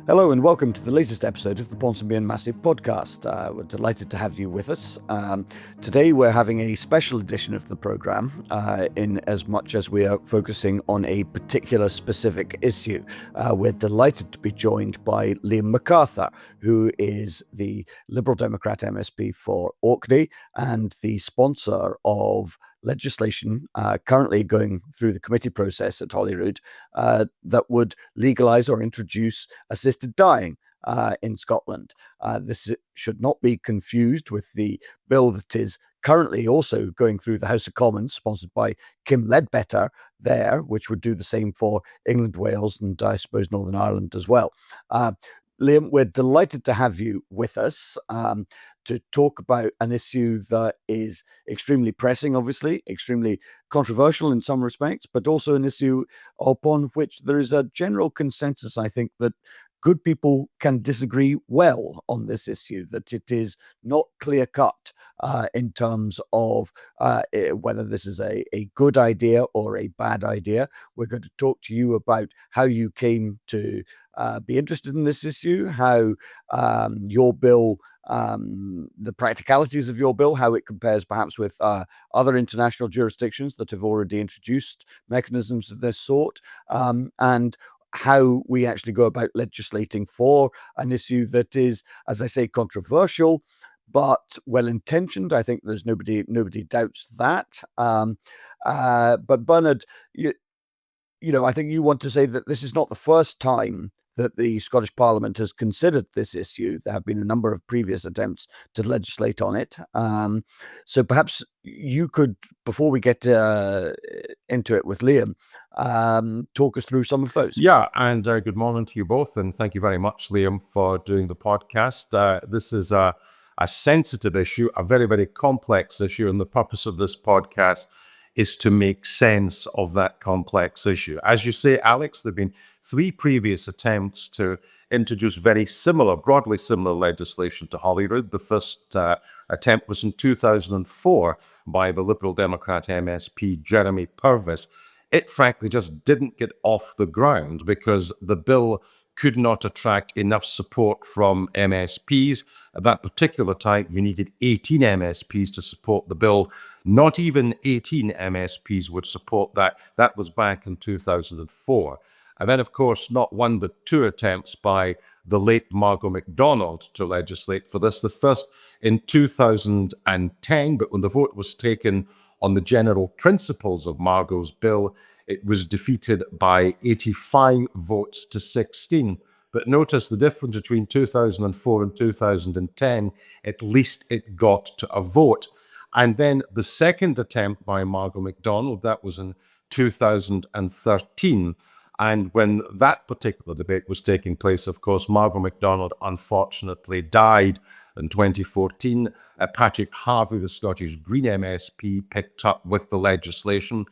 Hello and welcome to the latest episode of the Ponsonby and Massive podcast. We're delighted to have you with us. Today we're having a special edition of the programme in as much as we are focusing on a particular specific issue. We're delighted to be joined by Liam McArthur, who is the Liberal Democrat MSP for Orkney and the sponsor of legislation currently going through the committee process at Holyrood that would legalise or introduce assisted dying in Scotland. This should not be confused with the bill that is currently also going through the House of Commons, sponsored by Kim Ledbetter there, which would do the same for England, Wales, and I suppose Northern Ireland as well. Liam, we're delighted to have you with us to talk about an issue that is extremely pressing, obviously, extremely controversial in some respects, but also an issue upon which there is a general consensus, I think, that good people can disagree well on this issue, that it is not clear-cut in terms of whether this is a good idea or a bad idea. We're going to talk to you about how you came to be interested in this issue, how your bill, the practicalities of your bill, how it compares perhaps with other international jurisdictions that have already introduced mechanisms of this sort, and how we actually go about legislating for an issue that is, as I say, controversial, but well-intentioned. I think there's nobody doubts that. But Bernard, you know, I think you want to say that this is not the first time that the Scottish Parliament has considered this issue. There have been a number of previous attempts to legislate on it. So perhaps you could, before we get into it with Liam, talk us through some of those. Yeah, and good morning to you both, and thank you very much, Liam, for doing the podcast. This is a sensitive issue, a very, very complex issue, and the purpose of this podcast is to make sense of that complex issue. As you say, Alex, there have been 3 previous attempts to introduce very similar, broadly similar legislation to Holyrood. The first attempt was in 2004 by the Liberal Democrat MSP Jeremy Purvis. It frankly just didn't get off the ground because the bill could not attract enough support from MSPs. At that particular time, you needed 18 MSPs to support the bill. Not even 18 MSPs would support that. That was back in 2004. And then, of course, not one but 2 attempts by the late Margot MacDonald to legislate for this. The first in 2010, but when the vote was taken on the general principles of Margot's bill, it was defeated by 85 votes to 16. But notice the difference between 2004 and 2010, at least it got to a vote. And then the second attempt by Margot MacDonald, that was in 2013. And when that particular debate was taking place, of course, Margot MacDonald unfortunately died in 2014. Patrick Harvey, the Scottish Green MSP, picked up with the legislation.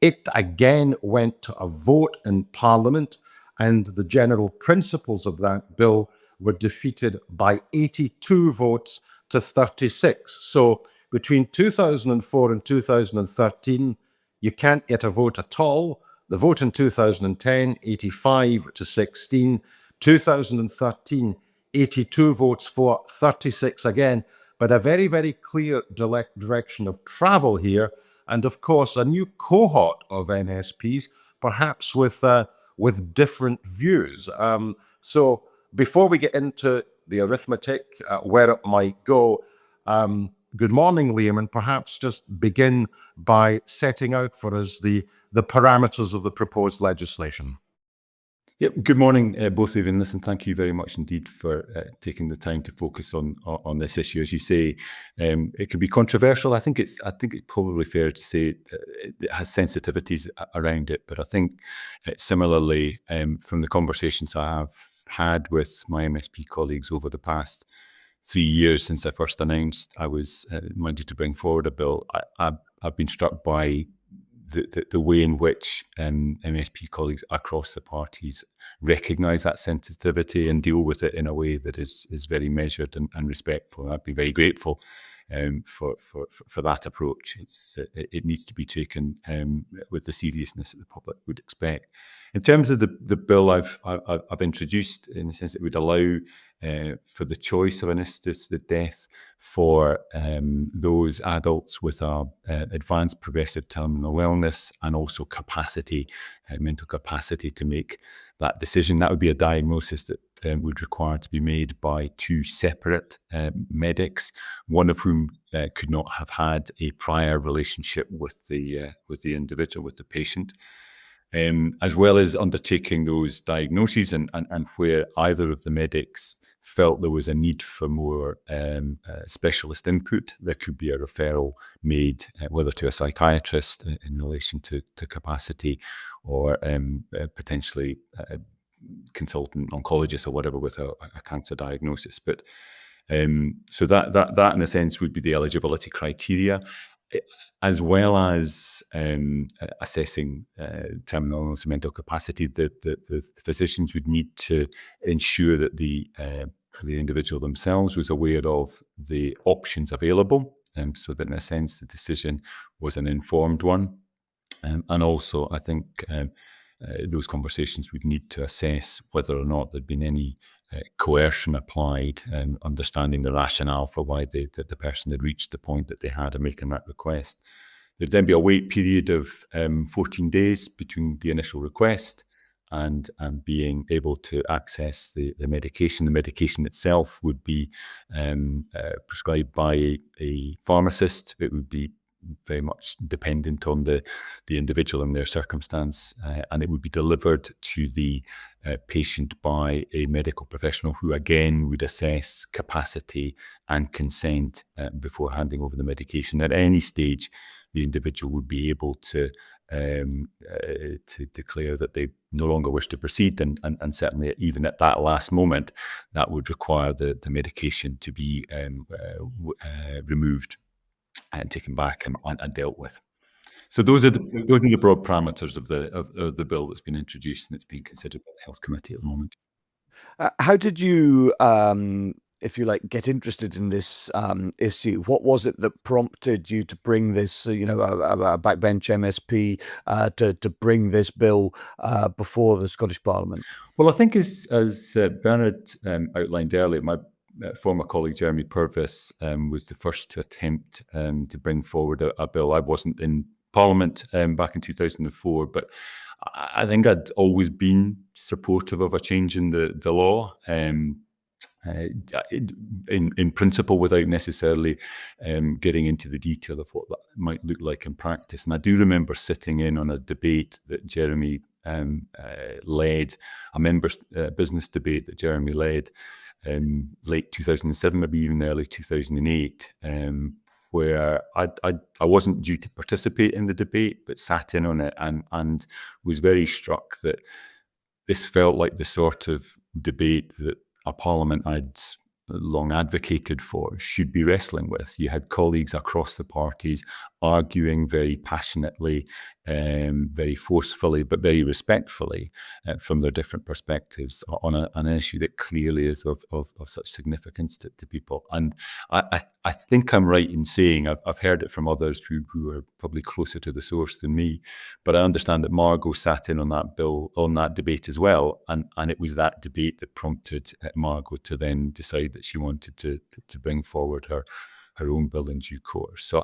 It again went to a vote in Parliament, and the general principles of that bill were defeated by 82 votes to 36. So between 2004 and 2013, you can't get a vote at all. The vote in 2010, 85 to 16. 2013, 82 votes for, 36 again. But a very, very clear direction of travel here. And of course, a new cohort of MSPs, perhaps with different views. So before we get into the arithmetic, where it might go, good morning, Liam, and perhaps just begin by setting out for us the parameters of the proposed legislation. Yep. Good morning, both of you, and listen, thank you very much indeed for taking the time to focus on this issue. As you say, it can be controversial. I think it's probably fair to say it has sensitivities around it. But I think similarly, from the conversations I have had with my MSP colleagues over the past 3 years since I first announced I was wanting to bring forward a bill, I've been struck by the way in which MSP colleagues across the parties recognise that sensitivity and deal with it in a way that is very measured and respectful. I'd be very grateful for that approach. It needs to be taken with the seriousness that the public would expect. In terms of the bill I've introduced, in the sense it would allow for the choice of assisted death for those adults with a advanced progressive terminal illness and also capacity, mental capacity to make that decision. That would be a diagnosis that would require to be made by two separate medics, one of whom could not have had a prior relationship with the individual, with the patient. As well as undertaking those diagnoses and where either of the medics felt there was a need for more specialist input, there could be a referral made, whether to a psychiatrist in relation to capacity or potentially a consultant oncologist or whatever with a cancer diagnosis. But so that in a sense would be the eligibility criteria, as well as assessing terminal illness and mental capacity. The physicians would need to ensure that the individual themselves was aware of the options available, so that in a sense the decision was an informed one. And also, I think those conversations would need to assess whether or not there'd been any coercion applied, understanding the rationale for why the person had reached the point that they had of making that request. There'd then be a wait period of 14 days between the initial request and being able to access the medication. The medication itself would be prescribed by a pharmacist. It would be very much dependent on the individual and their circumstance, and it would be delivered to the patient by a medical professional who again would assess capacity and consent before handing over the medication. At any stage, the individual would be able to declare that they no longer wish to proceed, and certainly even at that last moment, that would require the medication to be removed and taken back and dealt with. So those are the broad parameters of the bill that's been introduced and it's being considered by the Health Committee at the moment. How did you, if you like, get interested in this issue? What was it that prompted you to bring this, a backbench MSP, to bring this bill before the Scottish Parliament? Well, I think as Bernard outlined earlier, my former colleague Jeremy Purvis was the first to attempt to bring forward a bill. I wasn't in Parliament back in 2004, but I think I'd always been supportive of a change in the law. In principle, without necessarily getting into the detail of what that might look like in practice. And I do remember sitting in on a debate that Jeremy led, a members' business debate that Jeremy led in late 2007, maybe even early 2008, where I wasn't due to participate in the debate, but sat in on it and was very struck that this felt like the sort of debate that a parliament I'd long advocated for should be wrestling with. You had colleagues across the parties arguing very passionately, very forcefully, but very respectfully from their different perspectives on an issue that clearly is of such significance to people. And I think I'm right in saying, I've heard it from others who are probably closer to the source than me, but I understand that Margot sat in on that bill, on that debate as well, and it was that debate that prompted Margot to then decide that she wanted to bring forward her own bill in due course. So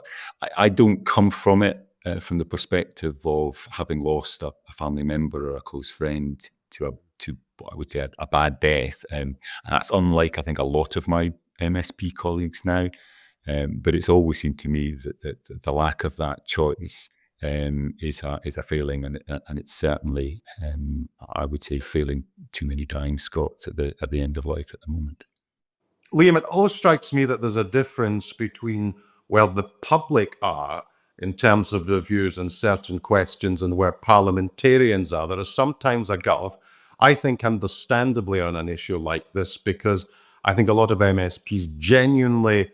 I don't come from it from the perspective of having lost a family member or a close friend to what I would say a bad death. And that's unlike, I think, a lot of my MSP colleagues now. But it's always seemed to me that the lack of that choice is a failing, and it's certainly, I would say, failing too many dying Scots at the end of life at the moment. Liam, it always strikes me that there's a difference between where the public are in terms of their views on certain questions and where parliamentarians are. There is sometimes a gulf, I think understandably, on an issue like this, because I think a lot of MSPs genuinely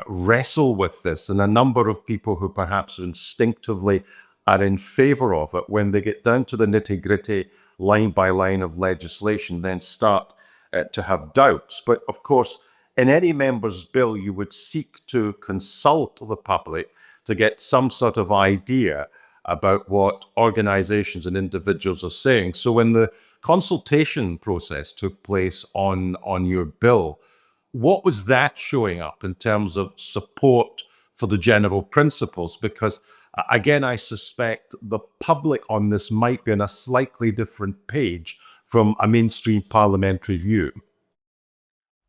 wrestle with this, and a number of people who perhaps instinctively are in favour of it, when they get down to the nitty-gritty line by line of legislation, then start to have doubts. But of course, in any member's bill, you would seek to consult the public to get some sort of idea about what organizations and individuals are saying. So when the consultation process took place on your bill, what was that showing up in terms of support for the general principles? Because again, I suspect the public on this might be on a slightly different page from a mainstream parliamentary view.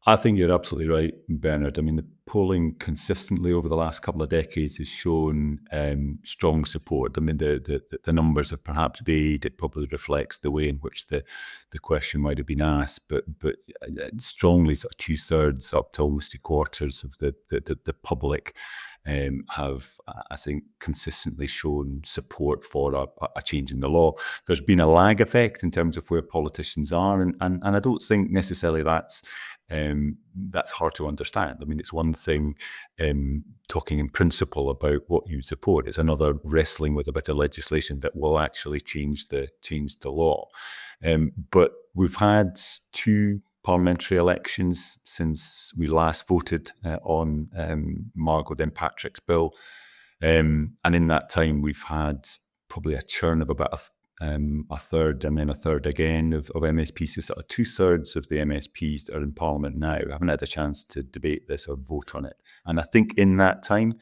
I think you're absolutely right, Bernard. I mean, the polling consistently over the last couple of decades has shown strong support. I mean, the numbers have perhaps varied. It probably reflects the way in which the question might have been asked, but strongly sort of 2/3 up to almost 3/4 of the public have, I think, consistently shown support for a change in the law. There's been a lag effect in terms of where politicians are, and I don't think necessarily that's hard to understand. I mean, it's one thing talking in principle about what you support. It's another wrestling with a bit of legislation that will actually change the law. But we've had 2 parliamentary elections since we last voted on Margot Patrick's bill. And in that time, we've had probably a churn of about a third and then a third again of MSPs. So sort of 2/3 of the MSPs that are in Parliament now haven't had a chance to debate this or vote on it. And I think in that time,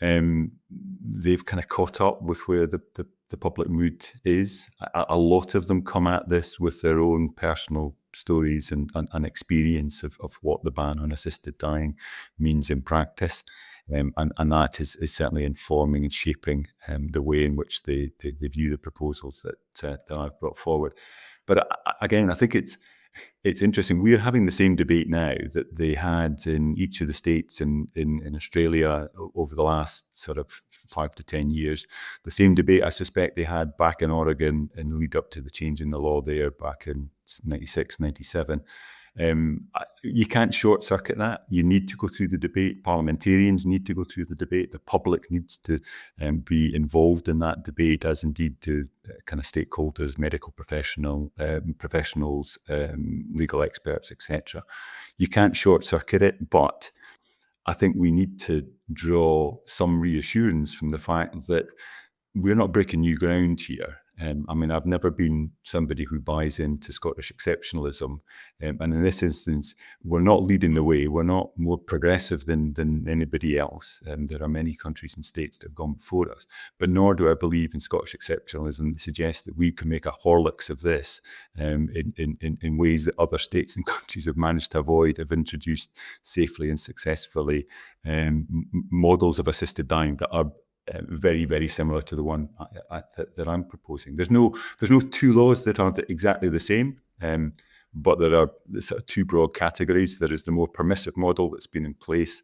they've kind of caught up with where the public mood is. A lot of them come at this with their own personal stories and experience of what the ban on assisted dying means in practice. And that is certainly informing and shaping the way in which they view the proposals that I've brought forward. But again, I think it's interesting. We're having the same debate now that they had in each of the states in Australia over the last sort of 5 to 10 years. The same debate I suspect they had back in Oregon in the lead up to the change in the law there back in 96, 97. You can't short circuit that. You need to go through the debate. Parliamentarians need to go through the debate. The public needs to be involved in that debate, as indeed do kind of stakeholders, medical professionals, legal experts, etc. You can't short circuit it, but I think we need to draw some reassurance from the fact that we're not breaking new ground here. I mean, I've never been somebody who buys into Scottish exceptionalism. And in this instance, we're not leading the way. We're not more progressive than anybody else. There are many countries and states that have gone before us. But nor do I believe in Scottish exceptionalism that suggests that we can make a Horlicks of this in ways that other states and countries have managed to avoid, have introduced safely and successfully models of assisted dying that are very, very similar to the one that I'm proposing. There's no 2 laws that aren't exactly the same, but there are sort of 2 broad categories. There is the more permissive model that's been in place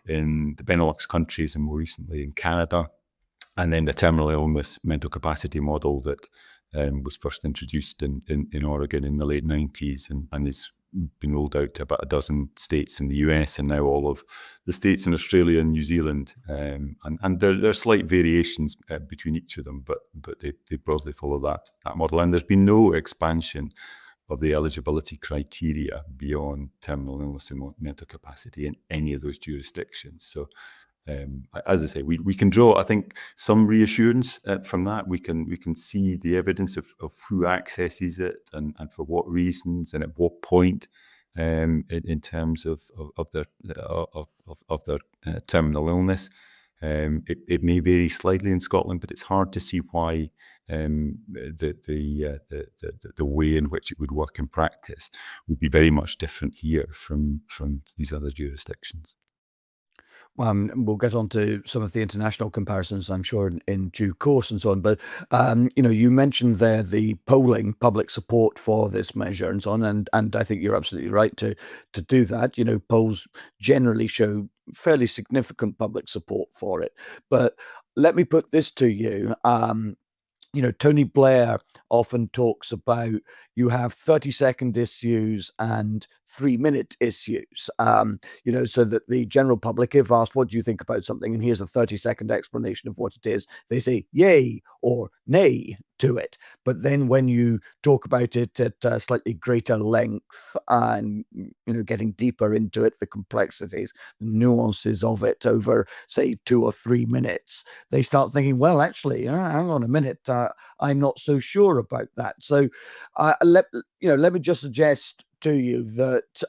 in the Benelux countries and more recently in Canada, and then the terminal illness mental capacity model that was first introduced in Oregon in the late 90s and is been rolled out to about a dozen states in the US and now all of the states in Australia and New Zealand. And there are slight variations between each of them, but they broadly follow that model. And there's been no expansion of the eligibility criteria beyond terminal illness and mental capacity in any of those jurisdictions. So as I say, we can draw, I think, some reassurance from that. We can see the evidence of who accesses it and for what reasons and at what point in terms of their terminal illness. It may vary slightly in Scotland, but it's hard to see why the way in which it would work in practice would be very much different here from these other jurisdictions. We'll get on to some of the international comparisons, I'm sure, in due course and so on. But, you mentioned there the polling, public support for this measure and so on. And I think you're absolutely right to do that. Polls generally show fairly significant public support for it. But let me put this to you. Tony Blair often talks about you have 30-second issues and 3-minute issues, so that the general public, if asked, what do you think about something? And here's a 30-second explanation of what it is. They say, yay or nay. to it. But then when you talk about it at slightly greater length and getting deeper into it, the complexities, the nuances of it over, say, 2 or 3 minutes, they start thinking, well, actually, hang on a minute, I'm not so sure about that. So let me just suggest to you that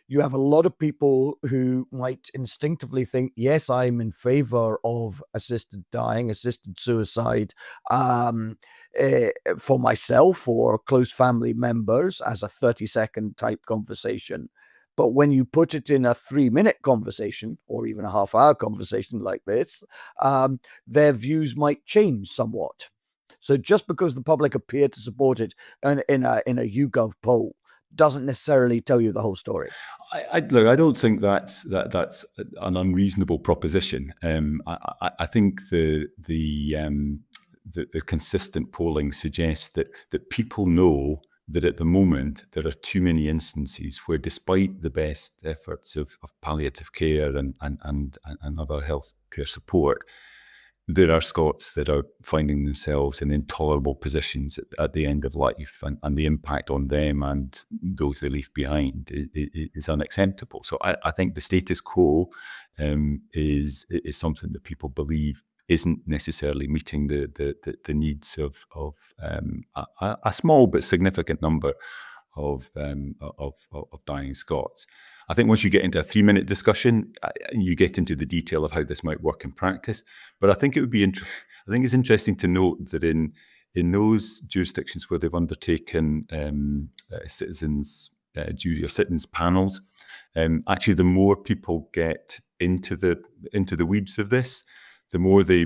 you have a lot of people who might instinctively think, yes, I'm in favor of assisted dying, assisted suicide, for myself or close family members as a 30-second type conversation. But when you put it in a 3-minute conversation or even a half-hour conversation like this, their views might change somewhat. So just because the public appear to support it in a YouGov poll doesn't necessarily tell you the whole story. Look, I don't think that's an unreasonable proposition. I think the consistent polling suggests that people know that at the moment there are too many instances where, despite the best efforts of palliative care and other healthcare support, there are Scots that are finding themselves in intolerable positions at the end of life, and the impact on them and those they leave behind is unacceptable. So I think the status quo is something that people believe isn't necessarily meeting the needs of a small but significant number of dying Scots. I think once you get into a 3-minute discussion, you get into the detail of how this might work in practice. But I think it would be I think it's interesting to note that in those jurisdictions where they've undertaken citizens jury or citizens panels, actually the more people get into the weeds of this, the more they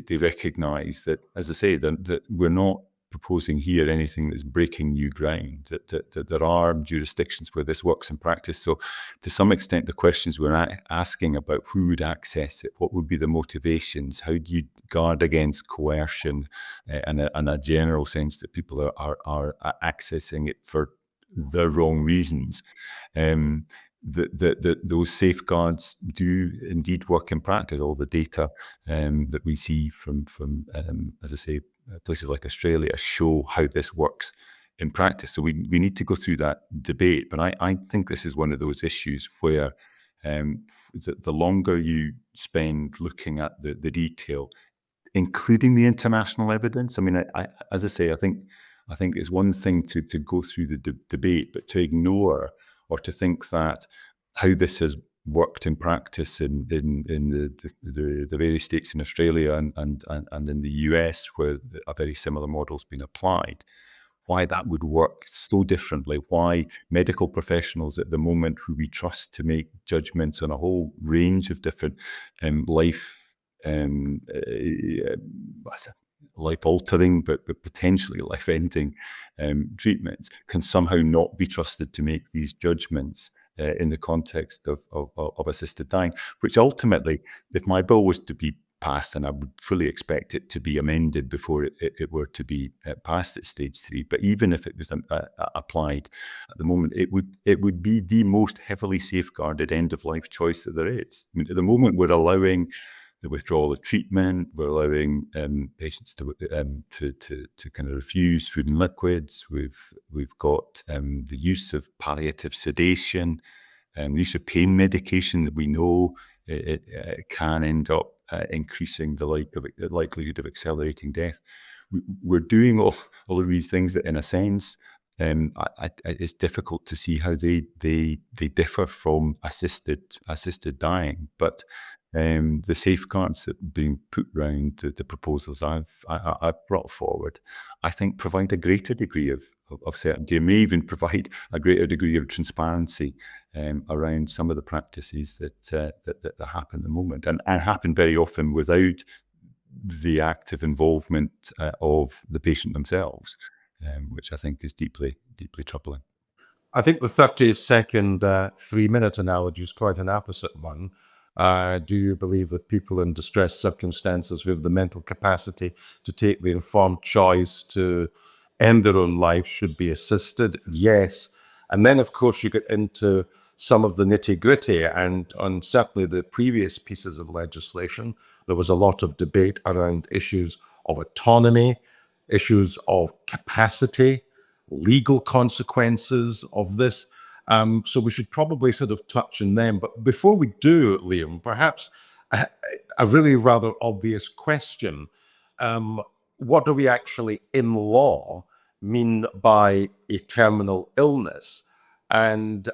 recognise that, as I say, that we're not proposing here anything that's breaking new ground, that there are jurisdictions where this works in practice. So to some extent, the questions we're asking about who would access it, what would be the motivations, how do you guard against coercion, and a general sense that people are accessing it for the wrong reasons. Those safeguards do indeed work in practice. All the data that we see from as I say, places like Australia show how this works in practice. So we need to go through that debate. But I think this is one of those issues where the longer you spend looking at the detail, including the international evidence. I mean, as I say, I think it's one thing to go through the debate, but to ignore or to think that how this has worked in practice in the various states in Australia and in the US, where a very similar model has been applied, why that would work so differently, why medical professionals at the moment who we trust to make judgments on a whole range of different life-altering but potentially life-ending treatments can somehow not be trusted to make these judgments in the context of assisted dying, which ultimately, if my bill was to be passed, and I would fully expect it to be amended before it were to be passed at stage 3, but even if it was applied at the moment, it would be the most heavily safeguarded end-of-life choice that there is. I mean, at the moment, we're allowing the withdrawal of treatment, we're allowing patients to kind of refuse food and liquids. We've got the use of palliative sedation, the use of pain medication that we know it can end up increasing the likelihood of accelerating death. We're doing all of these things that, in a sense, it's difficult to see how they differ from assisted dying, but the safeguards that are being put around the proposals I've brought forward, I think, provide a greater degree of certainty, and may even provide a greater degree of transparency around some of the practices that happen at the moment, and happen very often without the active involvement of the patient themselves, which I think is deeply, deeply troubling. I think the 30-second 3-minute analogy is quite an opposite one. Do you believe that people in distressed circumstances who have the mental capacity to take the informed choice to end their own life should be assisted? Yes. And then, of course, you get into some of the nitty-gritty, and on certainly the previous pieces of legislation, there was a lot of debate around issues of autonomy, issues of capacity, legal consequences of this. So we should probably sort of touch on them. But before we do, Liam, perhaps a really rather obvious question. What do we actually in law mean by a terminal illness? And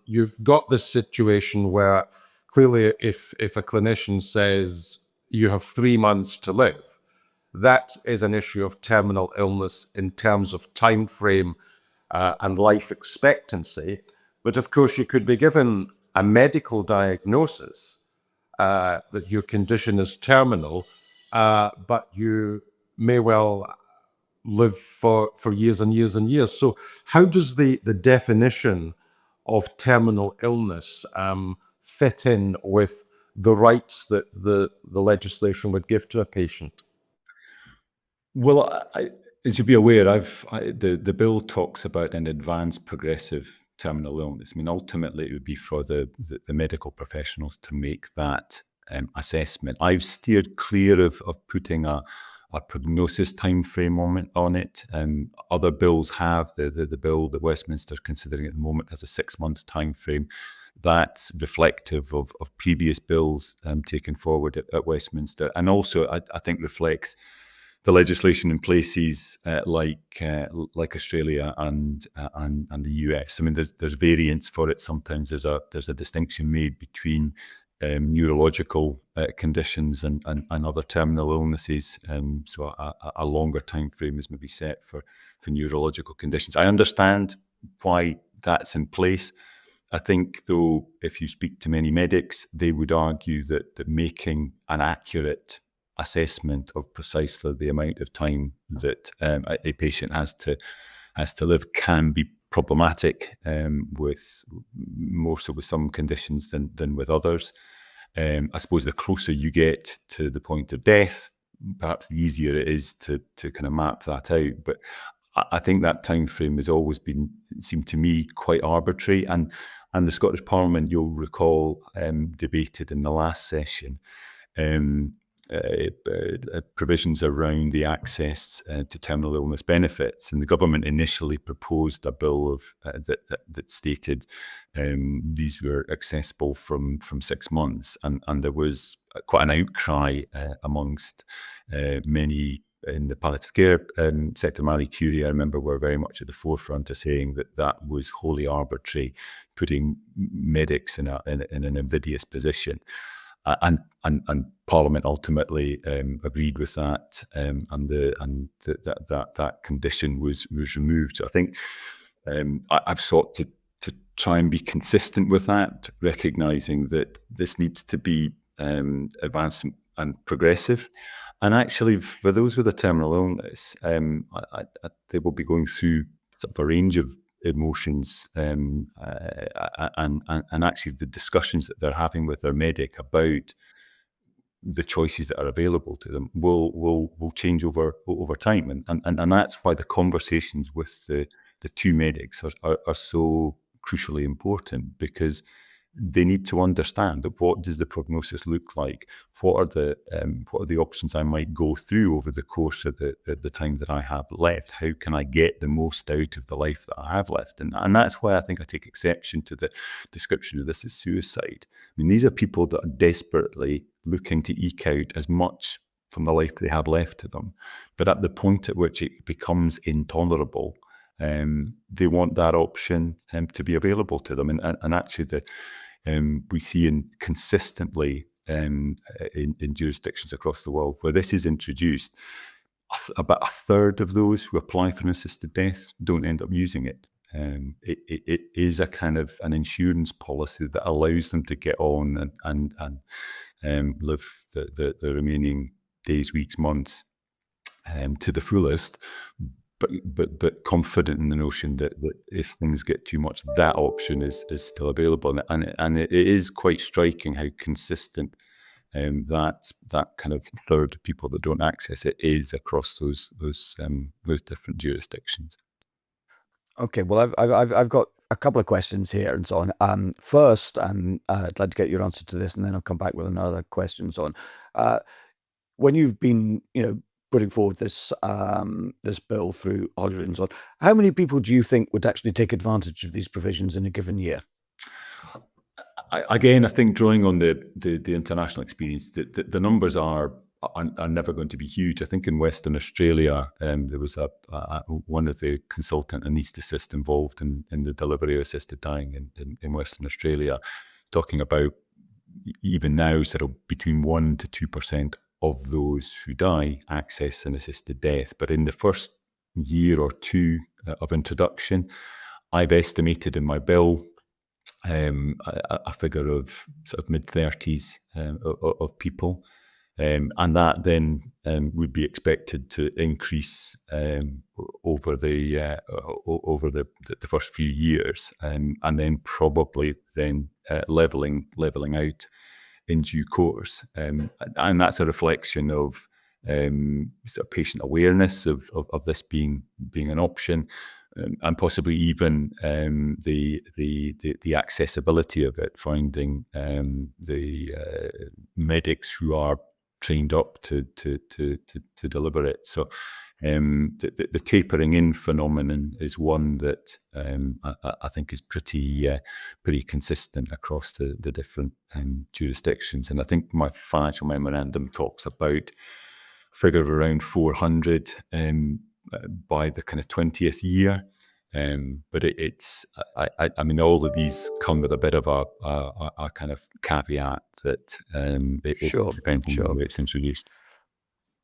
you've got this situation where clearly if a clinician says you have 3 months to live, that is an issue of terminal illness in terms of time frame and life expectancy. But of course, you could be given a medical diagnosis that your condition is terminal, but you may well live for years and years and years. So how does the definition of terminal illness fit in with the rights that the legislation would give to a patient? Well, as you'll be aware, the bill talks about an advanced progressive terminal illness. I mean, ultimately, it would be for the medical professionals to make that assessment. I've steered clear of putting a prognosis timeframe on it. Other bills have the bill that Westminster's considering at the moment has a 6-month timeframe. That's reflective of previous bills taken forward at Westminster, and also I think reflects the legislation in places like Australia and the US. I mean, there's variants for it. Sometimes there's a distinction made between neurological conditions and other terminal illnesses. So a longer time frame is maybe set for neurological conditions. I understand why that's in place. I think, though, if you speak to many medics, they would argue that making an accurate assessment of precisely the amount of time that a patient has to live can be problematic, with more so with some conditions than with others. I suppose the closer you get to the point of death, perhaps the easier it is to kind of map that out. But I think that time frame has always seemed to me quite arbitrary, and the Scottish Parliament, you'll recall, debated in the last session provisions around the access to terminal illness benefits, and the government initially proposed a bill that stated these were accessible from 6 months, and there was quite an outcry amongst many in the palliative care sector. Marie Curie, I remember, were very much at the forefront of saying that was wholly arbitrary, putting medics in an invidious position. And Parliament ultimately agreed with that, and that condition was removed. So I think I've sought to try and be consistent with that, recognising that this needs to be advanced and progressive. And actually, for those with a terminal illness, they will be going through sort of a range of emotions, and actually the discussions that they're having with their medic about the choices that are available to them will change over time, and that's why the conversations with the two medics are so crucially important, because they need to understand that what does the prognosis look like? What are the options I might go through over the course of the time that I have left? How can I get the most out of the life that I have left? And that's why I think I take exception to the description of this as suicide. I mean, these are people that are desperately looking to eke out as much from the life they have left to them. But at the point at which it becomes intolerable, they want that option to be available to them. And actually, we see consistently in jurisdictions across the world where this is introduced, about a third of those who apply for an assisted death don't end up using it. It is a kind of an insurance policy that allows them to get on and live the remaining days, weeks, months to the fullest, but confident in the notion that if things get too much, that option is still available, and it is quite striking how consistent that kind of third of people that don't access it is across those different jurisdictions. Okay, well, I've got a couple of questions here and so on. First, I'd like to get your answer to this, and then I'll come back with another questions on when you've been, putting forward this bill through Hollywood and so on, how many people do you think would actually take advantage of these provisions in a given year? Again, I think drawing on the international experience, the numbers are never going to be huge. I think in Western Australia, there was one of the consultant anaesthetists involved in the delivery of assisted dying in Western Australia, talking about even now sort of between 1% to 2% of those who die access an assisted death. But in the first year or two of introduction, I've estimated in my bill a figure of sort of mid-30s of people. And that then would be expected to increase over the first few years, and then probably then leveling out in due course. And that's a reflection of sort of patient awareness of this being an option. And possibly even the accessibility of it, finding the medics who are trained up to deliver it. So the tapering in phenomenon is one that I think is pretty consistent across the different jurisdictions. And I think my financial memorandum talks about a figure of around 400 by the kind of 20th year. But I mean, all of these come with a bit of a kind of caveat that it depends on the way it's introduced.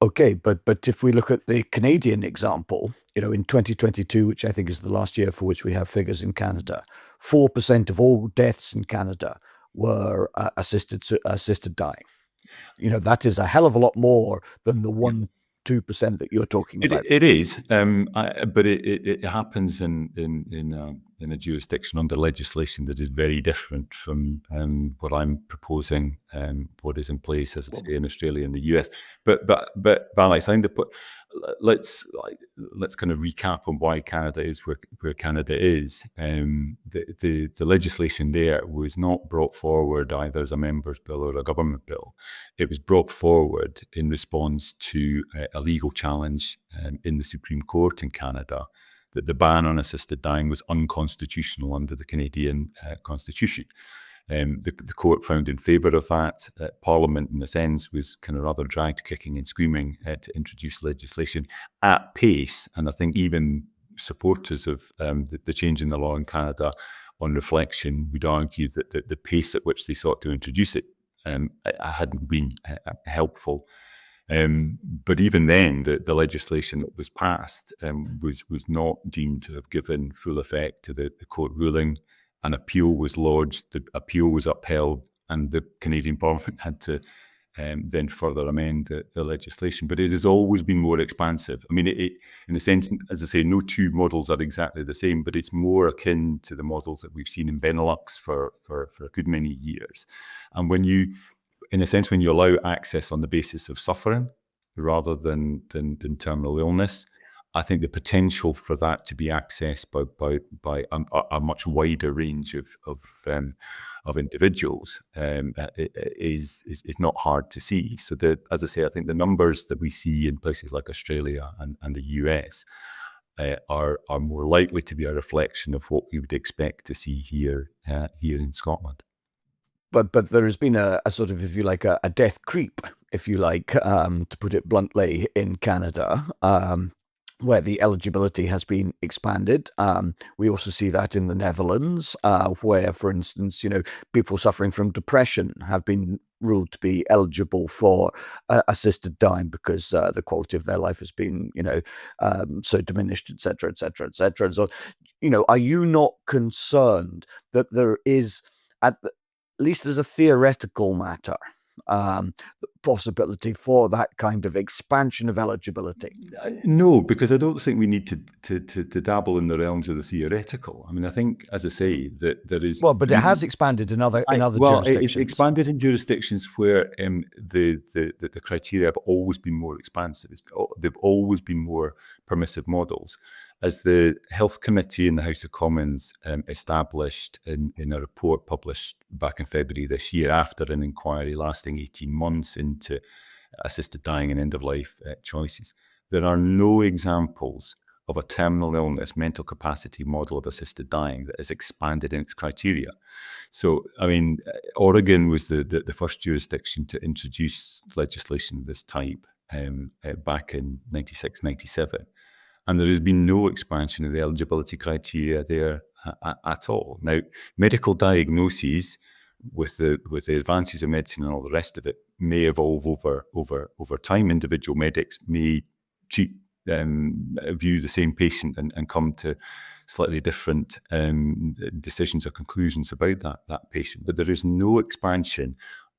Okay, but if we look at the Canadian example, in 2022, which I think is the last year for which we have figures in Canada, 4% of all deaths in Canada were assisted dying. That is a hell of a lot more than the 1-2% that you're talking about. It is, but it happens in a jurisdiction under legislation that is very different from what I'm proposing, what is in place, as I say, in Australia and the US. But Alex, I think let's kind of recap on why Canada is where Canada is. The legislation there was not brought forward either as a member's bill or a government bill. It was brought forward in response to a legal challenge in the Supreme Court in Canada that the ban on assisted dying was unconstitutional under the Canadian Constitution. The court found in favour of that. Parliament, in a sense, was kind of rather dragged kicking and screaming to introduce legislation at pace. And I think even supporters of the change in the law in Canada, on reflection, would argue that the pace at which they sought to introduce it hadn't been helpful. But even then, the legislation that was passed was not deemed to have given full effect to the court ruling. An appeal was lodged, the appeal was upheld, and the Canadian Parliament had to then further amend the legislation. But it has always been more expansive. I mean, in a sense, as I say, no two models are exactly the same, but it's more akin to the models that we've seen in Benelux for a good many years. And when you allow access on the basis of suffering rather than terminal illness, I think the potential for that to be accessed by a much wider range of individuals is not hard to see. So as I say, I think the numbers that we see in places like Australia and the US are more likely to be a reflection of what we would expect to see here in Scotland. But there has been a sort of, if you like, a death creep, if you like, to put it bluntly, in Canada, where the eligibility has been expanded. We also see that in the Netherlands, where, for instance, people suffering from depression have been ruled to be eligible for assisted dying because the quality of their life has been, so diminished, et cetera, et cetera, et cetera. And so, are you not concerned that there is, at least as a theoretical matter, the possibility for that kind of expansion of eligibility? No, because I don't think we need to dabble in the realms of the theoretical. I mean, I think, as I say, that there is... Well, but it has expanded in other jurisdictions. It's expanded in jurisdictions where the criteria have always been more expansive. They've always been more permissive models. As the Health Committee in the House of Commons established in a report published back in February this year, after an inquiry lasting 18 months into assisted dying and end-of-life choices. There are no examples of a terminal illness mental capacity model of assisted dying that has expanded in its criteria. So, I mean, Oregon was the first jurisdiction to introduce legislation of this type back in 96, 97. And there has been no expansion of the eligibility criteria there at all. Now, medical diagnoses with the advances of medicine and all the rest of it may evolve over time. Individual medics may view the same patient and come to slightly different decisions or conclusions about that patient. But there is no expansion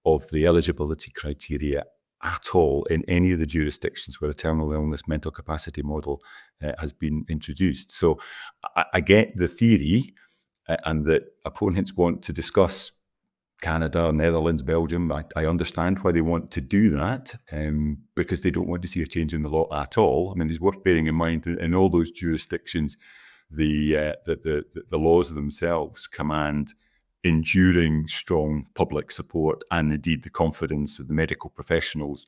of the eligibility criteria at all in any of the jurisdictions where a terminal illness mental capacity model has been introduced. So I get the theory and that opponents want to discuss Canada, Netherlands, Belgium. I understand why they want to do that because they don't want to see a change in the law at all. I mean, it's worth bearing in mind that in all those jurisdictions, the laws themselves command enduring strong public support and indeed the confidence of the medical professionals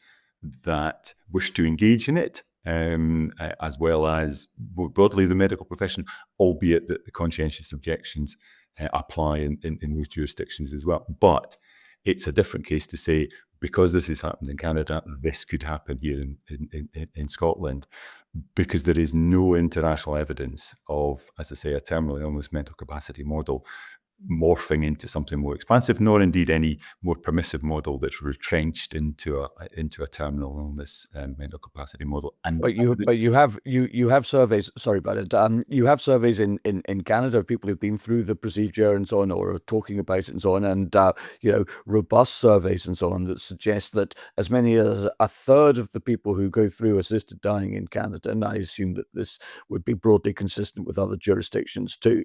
that wish to engage in it, as well as more broadly the medical profession, albeit that the conscientious objections apply in those jurisdictions as well. But it's a different case to say, because this has happened in Canada, this could happen here in Scotland, because there is no international evidence of, as I say, a terminal illness mental capacity model morphing into something more expansive, nor indeed any more permissive model that's retrenched into a terminal illness mental capacity model. But you have surveys. Sorry about it. You have surveys in Canada of people who've been through the procedure and so on, or are talking about it and so on, and robust surveys and so on that suggest that as many as a third of the people who go through assisted dying in Canada, and I assume that this would be broadly consistent with other jurisdictions too,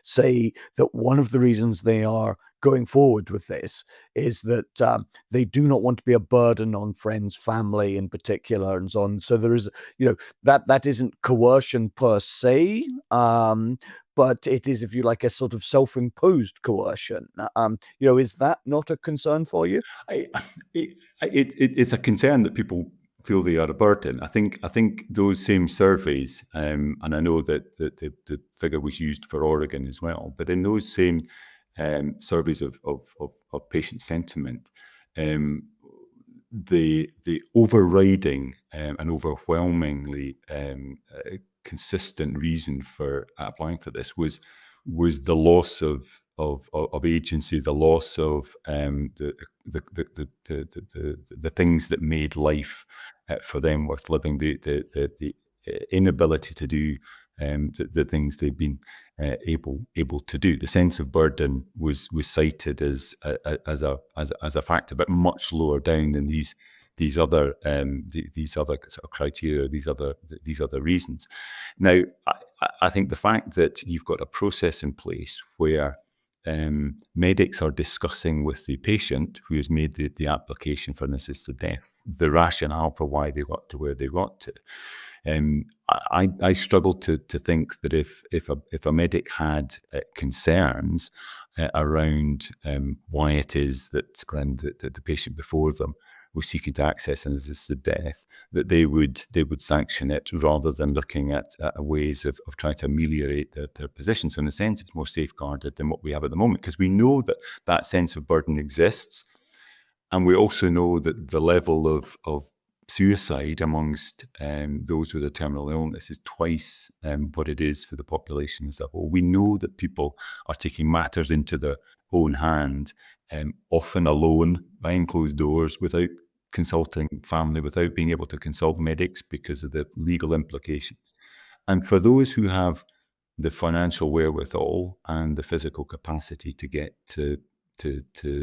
say that one of the reasons they are going forward with this is that they do not want to be a burden on friends, family in particular, and so on. So there is, that isn't coercion per se, but it is, if you like, a sort of self-imposed coercion. Is that not a concern for you? It's a concern that people feel they are a burden. I think those same surveys, and I know that the figure was used for Oregon as well, but in those same surveys of patient sentiment, the overriding and overwhelmingly consistent reason for applying for this was the loss of agency, the loss of the things that made life for them worth living, the inability to do the things they've been able to do. The sense of burden was cited as a factor, but much lower down than these other sort of criteria, these other reasons. Now, I think the fact that you've got a process in place where medics are discussing with the patient who has made the application for an assisted death the rationale for why they got to where they got to. I struggle to think that if a medic had concerns around why it is that the patient before them was seeking to access an assisted death, that they would sanction it rather than looking at ways of trying to ameliorate their position. So in a sense, it's more safeguarded than what we have at the moment, because we know that sense of burden exists. And we also know that the level of suicide amongst those with a terminal illness is twice what it is for the population as a whole. We know that people are taking matters into their own hand, often alone, behind closed doors, without consulting family, without being able to consult medics because of the legal implications. And for those who have the financial wherewithal and the physical capacity to get to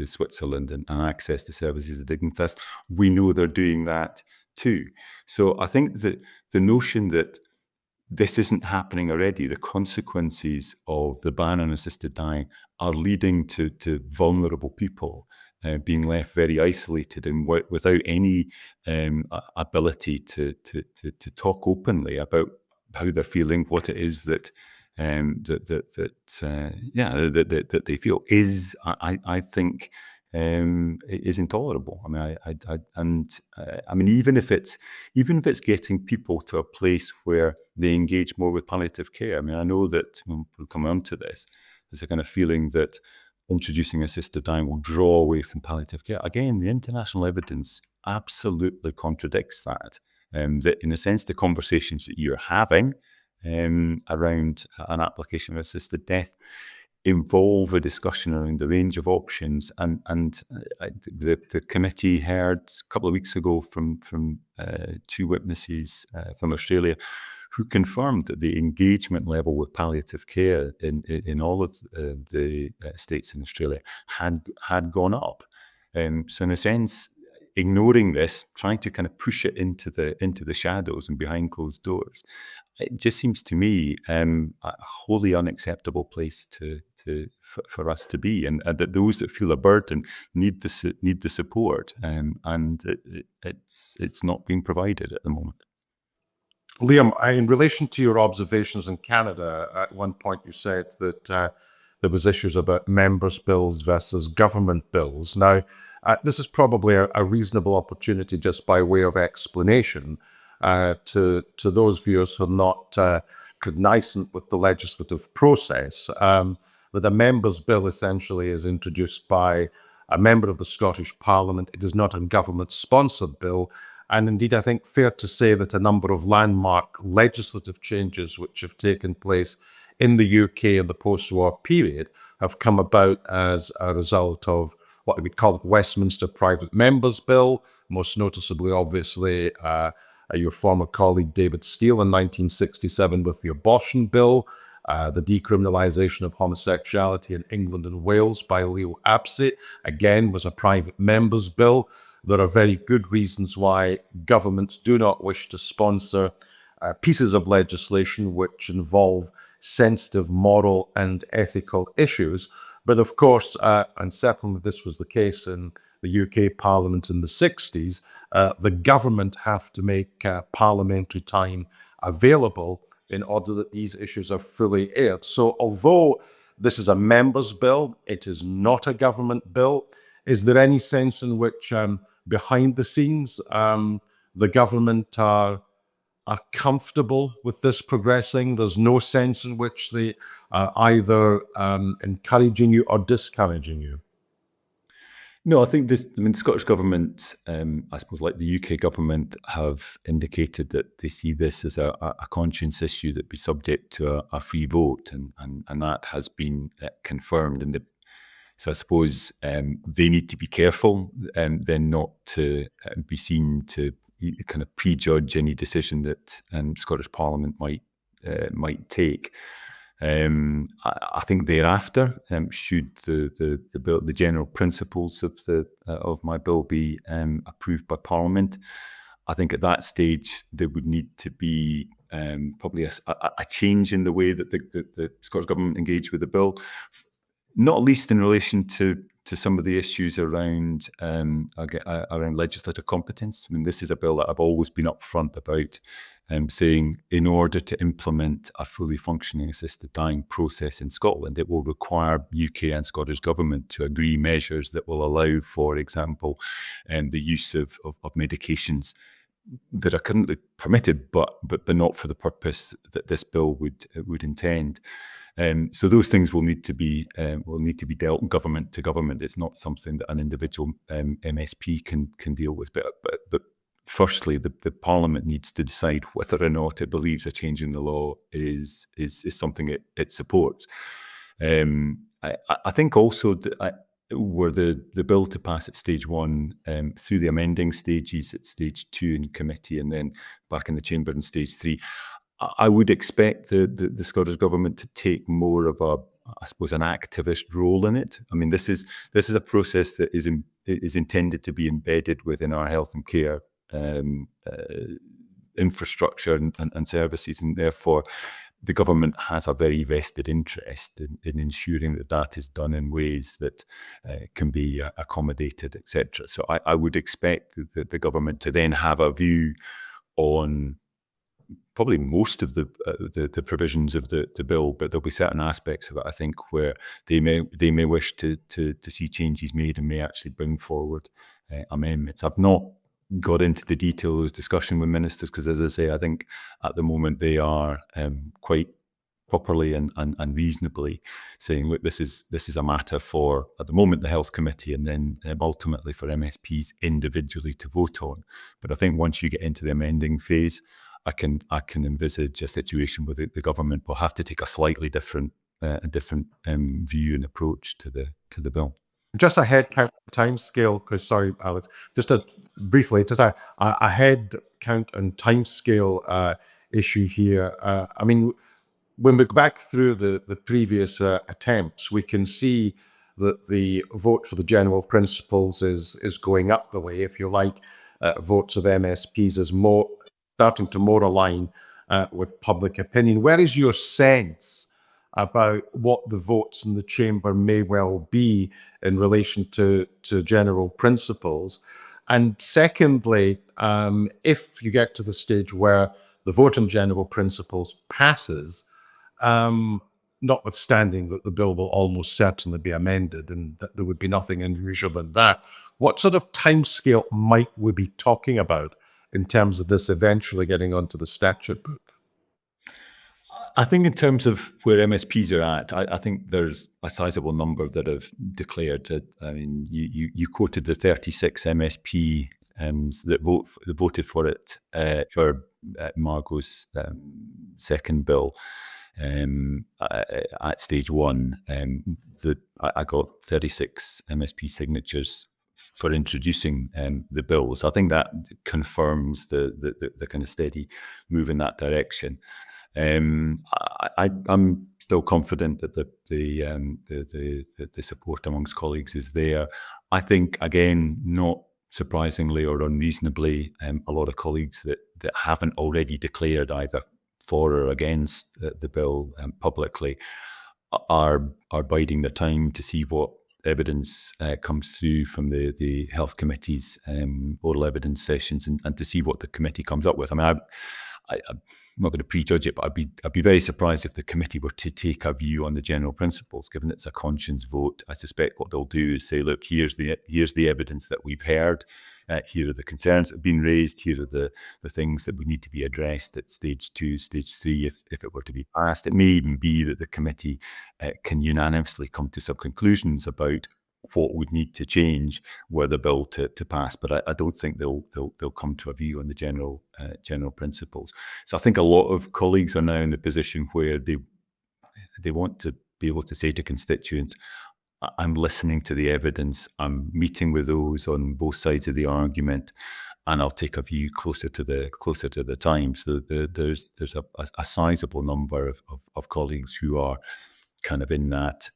Switzerland and access the services of Dignitas, we know they're doing that too. So I think that the notion that this isn't happening already, the consequences of the ban on assisted dying are leading to vulnerable people being left very isolated and without any ability to talk openly about how they're feeling, what it is that they feel is, I think, is intolerable. I mean, I mean, even if it's getting people to a place where they engage more with palliative care. I mean, I know that when we'll come on to this, there's a kind of feeling that introducing assisted dying will draw away from palliative care. Again, the international evidence absolutely contradicts that. That in a sense, the conversations that you're having around an application of assisted death involve a discussion around the range of options. And the committee heard a couple of weeks ago from two witnesses from Australia who confirmed that the engagement level with palliative care in all of the states in Australia had gone up. So in a sense, ignoring this, trying to kind of push it into the shadows and behind closed doors, it just seems to me a wholly unacceptable place for us to be, and that those that feel a burden need the support, and it's not being provided at the moment. Liam, in relation to your observations in Canada, at one point you said that there was issues about members' bills versus government bills. Now, this is probably a reasonable opportunity, just by way of explanation, to those viewers who are not cognizant with the legislative process, that a members' bill essentially is introduced by a member of the Scottish Parliament. It is not a government-sponsored bill. And indeed, I think fair to say that a number of landmark legislative changes which have taken place in the UK in the post-war period have come about as a result of what we call the Westminster Private Members Bill, most noticeably, obviously, your former colleague David Steele in 1967 with the Abortion Bill, the decriminalisation of homosexuality in England and Wales by Leo Apsey, again, was a private members bill. There are very good reasons why governments do not wish to sponsor pieces of legislation which involve sensitive moral and ethical issues. But of course, and certainly this was the case in the UK Parliament in the 60s, the government have to make parliamentary time available in order that these issues are fully aired. So although this is a members' bill, it is not a government bill. Is there any sense in which behind the scenes the government are comfortable with this progressing? There's no sense in which they are either encouraging you or discouraging you? No, I think the Scottish Government, I suppose like the UK Government, have indicated that they see this as a conscience issue that be subject to a free vote, and that has been confirmed. So I suppose they need to be careful then not to be seen to kind of prejudge any decision that Scottish Parliament might take. I think thereafter, should the general principles of my bill be approved by Parliament, I think at that stage there would need to be probably a change in the way that the Scottish Government engage with the bill, not least in relation to some of the issues around legislative competence. I mean, this is a bill that I've always been upfront about, saying in order to implement a fully functioning assisted dying process in Scotland, it will require UK and Scottish Government to agree measures that will allow, for example, the use of medications that are currently permitted, but not for the purpose that this bill would intend. So those things will need to be dealt government to government. It's not something that an individual MSP can deal with. But firstly, the Parliament needs to decide whether or not it believes a change in the law is something it supports. I think also that were the bill to pass at stage one, through the amending stages at stage two in committee, and then back in the chamber in stage three, I would expect the Scottish Government to take more of I suppose, an activist role in it. I mean, this is a process that is intended to be embedded within our health and care infrastructure and services, and therefore the government has a very vested interest in ensuring that is done in ways that can be accommodated, etc. So I would expect the government to then have a view on probably most of the provisions of the bill, but there'll be certain aspects of it, I think, where they may wish to see changes made and may actually bring forward amendments. I've not got into the details discussion with ministers because, as I say, I think at the moment they are quite properly and reasonably saying, look, this is a matter for, at the moment, the Health Committee, and then ultimately for MSPs individually to vote on. But I think once you get into the amending phase, I can envisage a situation where the government will have to take a slightly different view and approach to the bill. Just a head count time scale, because sorry, Alex, just briefly, just a head count and time scale issue here. I mean, when we go back through the previous attempts, we can see that the vote for the general principles is going up the way, if you like. Votes of MSPs is more starting to more align with public opinion. Where is your sense about what the votes in the chamber may well be in relation to general principles? And secondly, if you get to the stage where the vote on general principles passes, notwithstanding that the bill will almost certainly be amended and that there would be nothing unusual in that, what sort of timescale might we be talking about in terms of this eventually getting onto the statute book? I think in terms of where MSPs are at, I think there's a sizable number that have declared it. I mean, you quoted the 36 MSP that voted for it, for Margot's second bill at stage one. I got 36 MSP signatures for introducing the bill. So I think that confirms the kind of steady move in that direction. I'm still confident that the support amongst colleagues is there. I think, again, not surprisingly or unreasonably, a lot of colleagues that haven't already declared either for or against the bill publicly are biding their time to see what evidence comes through from the Health Committee's oral evidence sessions and to see what the committee comes up with. I mean, I'm not going to prejudge it, but I'd be very surprised if the committee were to take a view on the general principles, given it's a conscience vote. I suspect what they'll do is say, look, here's the evidence that we've heard. Here are the concerns that have been raised. Here are the things that we need to be addressed at stage 2, stage 3, if it were to be passed. It may even be that the committee can unanimously come to some conclusions about what would need to change were the bill to pass, but I don't think they'll come to a view on the general principles. So I think a lot of colleagues are now in the position where they want to be able to say to constituents, I'm listening to the evidence, I'm meeting with those on both sides of the argument, and I'll take a view closer to the time. So there's a sizable number of colleagues who are kind of in that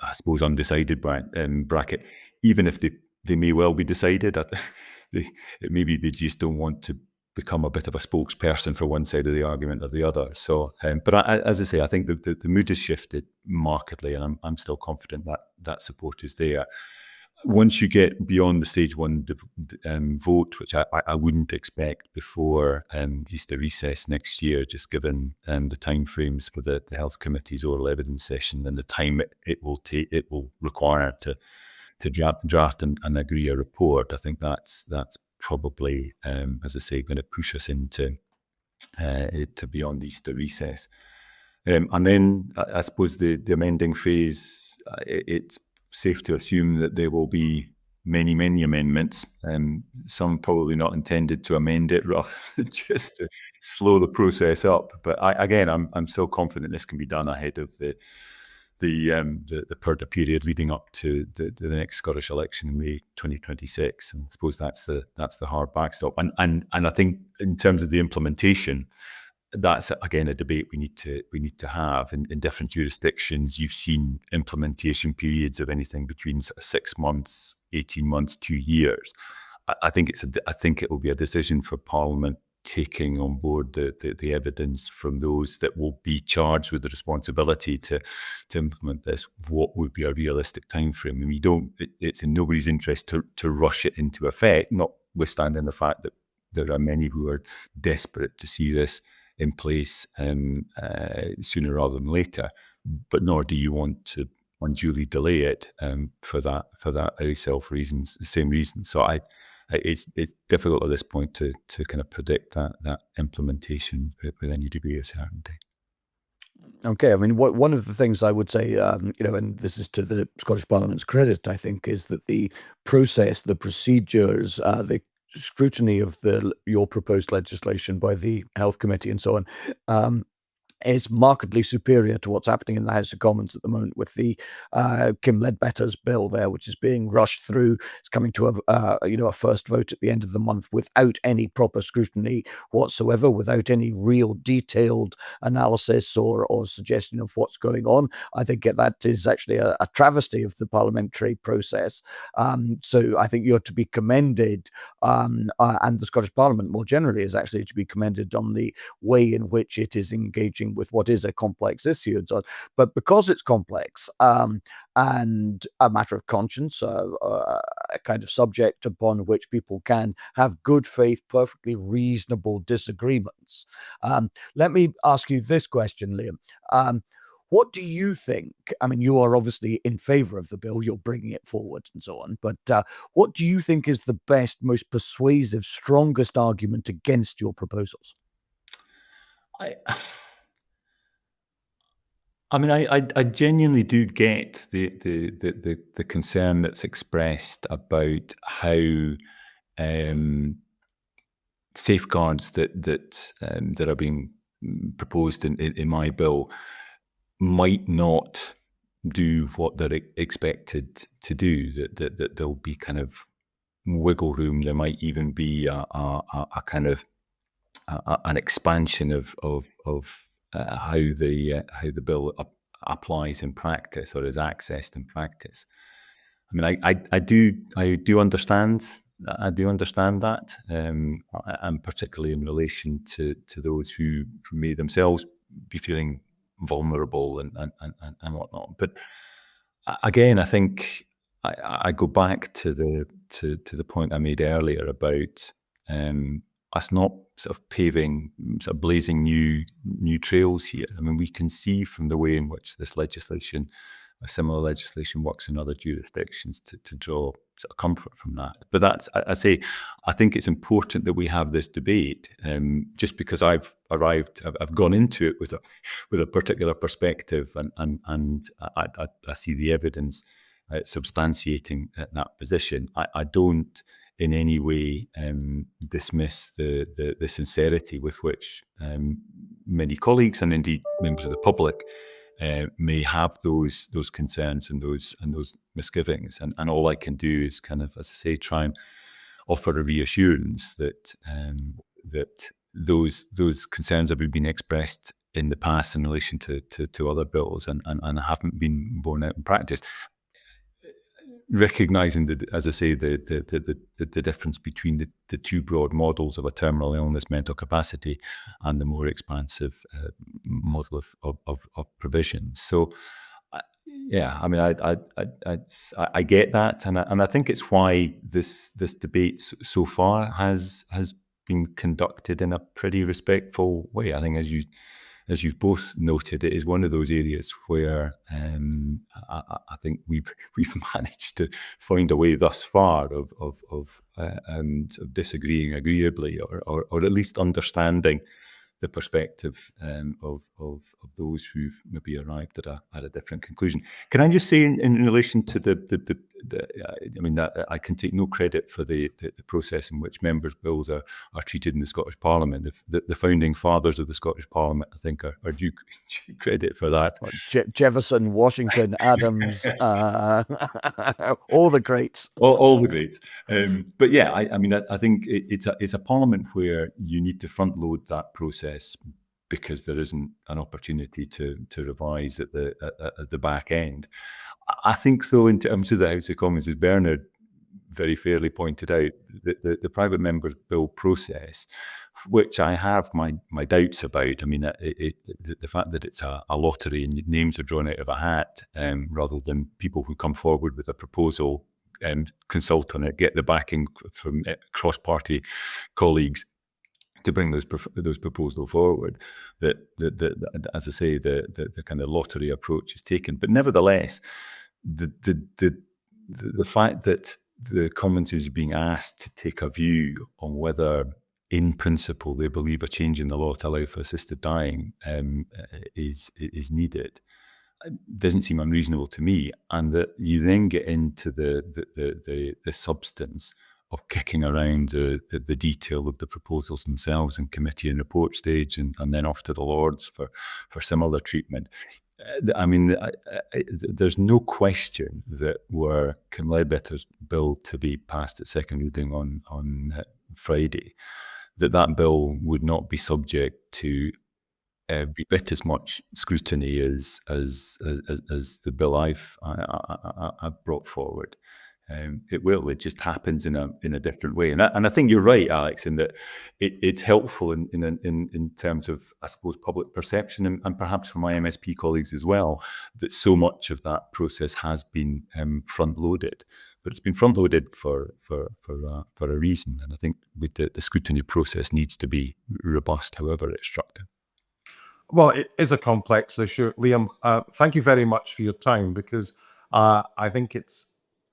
I suppose undecided bracket, even if they may well be decided. Maybe they just don't want to become a bit of a spokesperson for one side of the argument or the other. So, but as I say, I think the mood has shifted markedly, and I'm still confident that support is there. Once you get beyond the stage 1 vote, which I wouldn't expect before Easter recess next year, just given the timeframes for the Health Committee's oral evidence session and the time it will require to draft and agree a report, I think that's probably, as I say, going to push us into to beyond Easter recess. And then I suppose the amending phase, it's safe to assume that there will be many, many amendments, some probably not intended to amend it, rather than just to slow the process up. But I'm so confident this can be done ahead of the Purdah period leading up to the next Scottish election in May 2026. And I suppose that's the hard backstop. And I think in terms of the implementation, that's again a debate we need to have. In different jurisdictions, you've seen implementation periods of anything between 6 months, 18 months, 2 years. I think it will be a decision for Parliament taking on board the evidence from those that will be charged with the responsibility to implement this. What would be a realistic timeframe? And it's in nobody's interest to rush it into effect, notwithstanding the fact that there are many who are desperate to see this in place sooner rather than later, but nor do you want to unduly delay it for that very same reason. So it's difficult at this point to kind of predict that implementation with any degree of certainty. Okay, I mean, one of the things I would say, and this is to the Scottish Parliament's credit, I think, is that the process, the procedures, the scrutiny of your proposed legislation by the Health Committee and so on, is markedly superior to what's happening in the House of Commons at the moment with the Kim Ledbetter's bill there, which is being rushed through. It's coming to a first vote at the end of the month without any proper scrutiny whatsoever, without any real detailed analysis or suggestion of what's going on. I think that is actually a travesty of the parliamentary process. So I think you're to be commended, and the Scottish Parliament more generally is actually to be commended on the way in which it is engaging with what is a complex issue. But because it's complex and a matter of conscience, a kind of subject upon which people can have good faith, perfectly reasonable disagreements. Let me ask you this question, Liam. What do you think? I mean, you are obviously in favour of the bill, you're bringing it forward and so on, but what do you think is the best, most persuasive, strongest argument against your proposals? I mean, I genuinely do get the concern that's expressed about how safeguards that are being proposed in my bill might not do what they're expected to do. That there'll be kind of wiggle room. There might even be a kind of an expansion of how the bill applies in practice or is accessed in practice. I mean, I do understand that, and particularly in relation to those who may themselves be feeling vulnerable and whatnot. But again, I think I go back to the point I made earlier about us not sort of paving, sort of blazing new trails here. I mean, we can see from the way in which this legislation, a similar legislation, works in other jurisdictions to draw sort of comfort from that. But that's, I say, I think it's important that we have this debate. Just because I've gone into it with a particular perspective, and I see the evidence substantiating that position. I don't in any way dismiss the sincerity with which many colleagues and indeed members of the public may have those concerns and those misgivings, and all I can do is kind of, as I say, try and offer a reassurance that that those concerns have been expressed in the past in relation to other bills and haven't been borne out in practice. Recognizing that, as I say, the difference between the two broad models of a terminal illness mental capacity and the more expansive model of provision. So, yeah, I mean, I get that, and I think it's why this debate so far has been conducted in a pretty respectful way. I think, as you've both noted, it is one of those areas where I think we've managed to find a way thus far of disagreeing agreeably, or at least understanding the perspective of those who've maybe arrived at a different conclusion. Can I just say, in relation to I mean, that I can take no credit for the process in which members' bills are treated in the Scottish Parliament. The founding fathers of the Scottish Parliament, I think, are due credit for that. Jefferson, Washington, Adams, all the greats. All the greats. But yeah, I mean, I think it's a Parliament where you need to front load that process because there isn't an opportunity to revise at the back end. I think, though, in terms of the House of Commons, as Bernard very fairly pointed out, the private members' bill process, which I have my doubts about. I mean, the fact that it's a lottery and names are drawn out of a hat, rather than people who come forward with a proposal consult on it, get the backing from cross-party colleagues to bring those proposals forward. That as I say, the kind of lottery approach is taken, but nevertheless, the fact that the Commons is being asked to take a view on whether, in principle, they believe a change in the law to allow for assisted dying is needed doesn't seem unreasonable to me. And that you then get into the substance of kicking around the detail of the proposals themselves in committee and report stage, and then off to the Lords for similar treatment. I mean, there's no question that were Ledbetter's bill to be passed at second reading on Friday, that bill would not be subject to every bit as much scrutiny as the bill I've brought forward. It will. It just happens in a different way, and I think you're right, Alex, in that it's helpful in terms of, I suppose, public perception, and perhaps for my MSP colleagues as well, that so much of that process has been front loaded. But it's been front loaded for a reason, and I think with the scrutiny process needs to be robust, however it's structured. Well, it is a complex issue. Liam, thank you very much for your time, because I think it's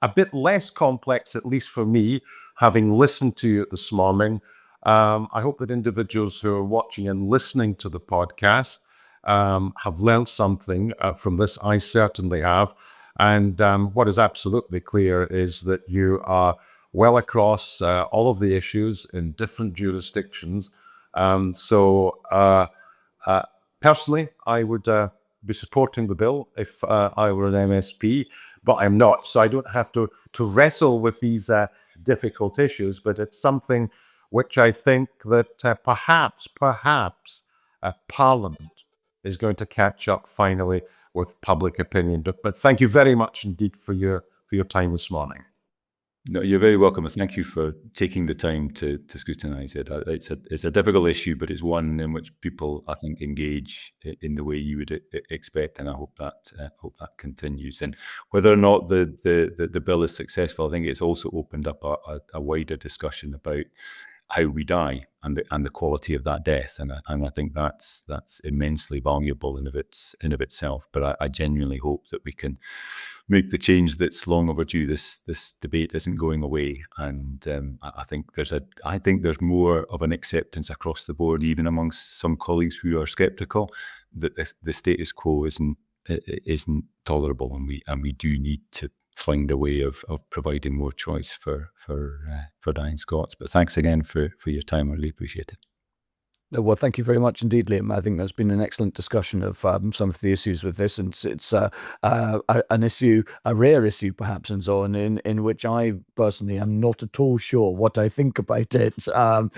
a bit less complex, at least for me, having listened to you this morning. I hope that individuals who are watching and listening to the podcast have learned something from this. I certainly have. And what is absolutely clear is that you are well across all of the issues in different jurisdictions. Personally, I would be supporting the bill if I were an MSP, but I'm not, so I don't have to wrestle with these difficult issues. But it's something which I think that perhaps Parliament is going to catch up finally with public opinion. But thank you very much indeed for your time this morning. No, you're very welcome, and thank you for taking the time to scrutinise it. It's a difficult issue, but it's one in which people, I think, engage in the way you would expect, and I hope that continues. And whether or not the bill is successful, I think it's also opened up a wider discussion about how we die and the quality of that death, and I think that's immensely valuable in of itself. But I genuinely hope that we can make the change that's long overdue. This debate isn't going away, and I think there's more of an acceptance across the board, even amongst some colleagues who are sceptical, that the status quo isn't tolerable, and we do need to find a way of providing more choice for dying Scots. But thanks again for your time. I really appreciate it. No, well, thank you very much indeed, Liam. I think there's been an excellent discussion of some of the issues with this, and it's an issue, a rare issue perhaps, and so on, in which I personally am not at all sure what I think about it. I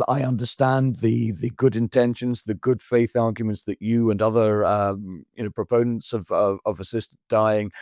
understand the good intentions, the good faith arguments that you and other proponents of assisted dying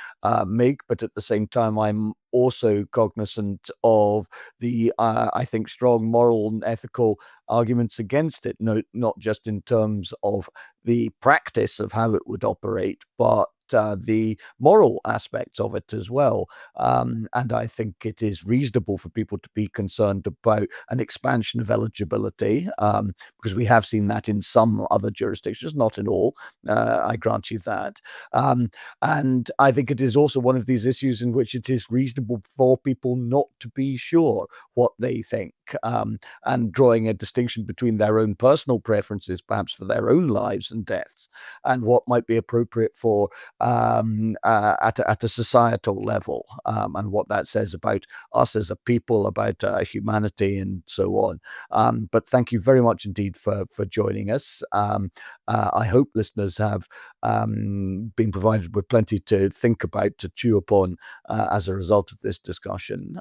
make, but at the same time, I'm also cognizant of the I think strong moral and ethical arguments against it, not just in terms of the practice of how it would operate, but the moral aspects of it as well. And I think it is reasonable for people to be concerned about an expansion of eligibility, because we have seen that in some other jurisdictions, not in all. I grant you that. And I think it is also one of these issues in which it is reasonable for people not to be sure what they think, and drawing a distinction between their own personal preferences, perhaps for their own lives and deaths, and what might be appropriate for at a societal level, and what that says about us as a people, about humanity, and so on. But thank you very much indeed for joining us. I hope listeners have been provided with plenty to think about, to chew upon, as a result of this discussion.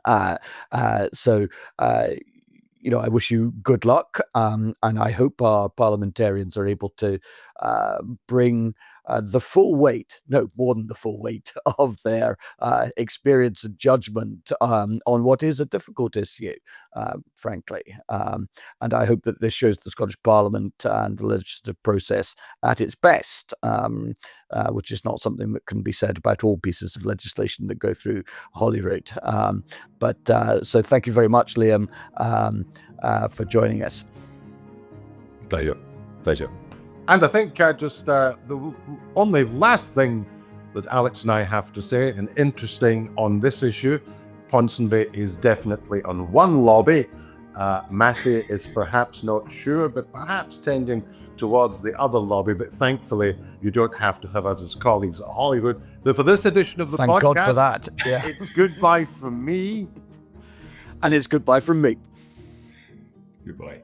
I wish you good luck, and I hope our parliamentarians are able to bring the full weight, no, more than the full weight of their experience and judgment on what is a difficult issue, frankly. And I hope that this shows the Scottish Parliament and the legislative process at its best, which is not something that can be said about all pieces of legislation that go through Holyrood. So thank you very much, Liam, for joining us. Pleasure. And I think just the only last thing that Alex and I have to say, and interesting on this issue, Ponsonby is definitely on one lobby. Massey is perhaps not sure, but perhaps tending towards the other lobby. But thankfully, you don't have to have us as colleagues at Holyrood. But for this edition of the Thank podcast, God for that. Yeah. It's goodbye from me. And it's goodbye from me. Goodbye.